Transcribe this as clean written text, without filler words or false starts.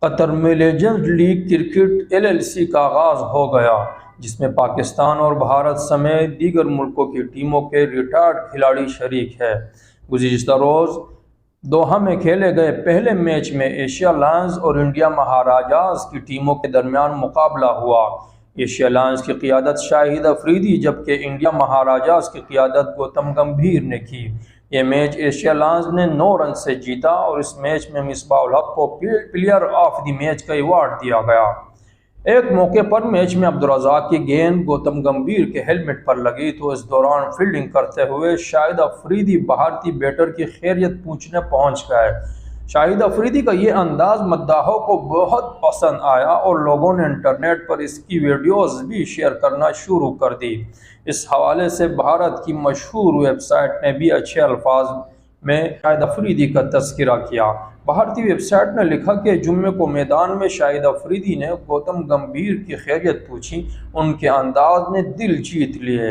قطر میں legend league cricket LLC کا آغاز ہو گیا، جس میں پاکستان اور بھارت سمیت دیگر ملکوں کی ٹیموں کے ریٹائرڈ کھلاڑی شریک ہیں۔ گزشتہ روز دوحہ میں کھیلے گئے پہلے میچ میں ایشیا لائنز اور انڈیا مہاراجاز کی ٹیموں کے درمیان مقابلہ ہوا۔ ایشیا لائنز کی قیادت شاہد افریدی جبکہ انڈیا مہاراجاز کی قیادت گوتم گمبھیر نے کی۔ یہ میچ ایشیا لائنز نے 9 رن سے جیتا اور اس میچ میں مصباح الحق کو پلیئر آف دی میچ کا ایوارڈ دیا گیا۔ ایک موقع پر میچ میں عبدالرزاق کی گیند گوتم گمبھیر کے ہیلمٹ پر لگی تو اس دوران فیلڈنگ کرتے ہوئے شاہد افریدی بھارتی بیٹر کی خیریت پوچھنے پہنچ گئے۔ شاہد افریدی کا یہ انداز مداحوں کو بہت پسند آیا اور لوگوں نے انٹرنیٹ پر اس کی ویڈیوز بھی شیئر کرنا شروع کر دی۔ اس حوالے سے بھارت کی مشہور ویب سائٹ نے بھی اچھے الفاظ میں شاہد افریدی کا تذکرہ کیا۔ بھارتی ویب سائٹ نے لکھا کہ جمعے کو میدان میں شاہد افریدی نے گوتم گمبھیر کی خیریت پوچھی، ان کے انداز نے دل جیت لیے۔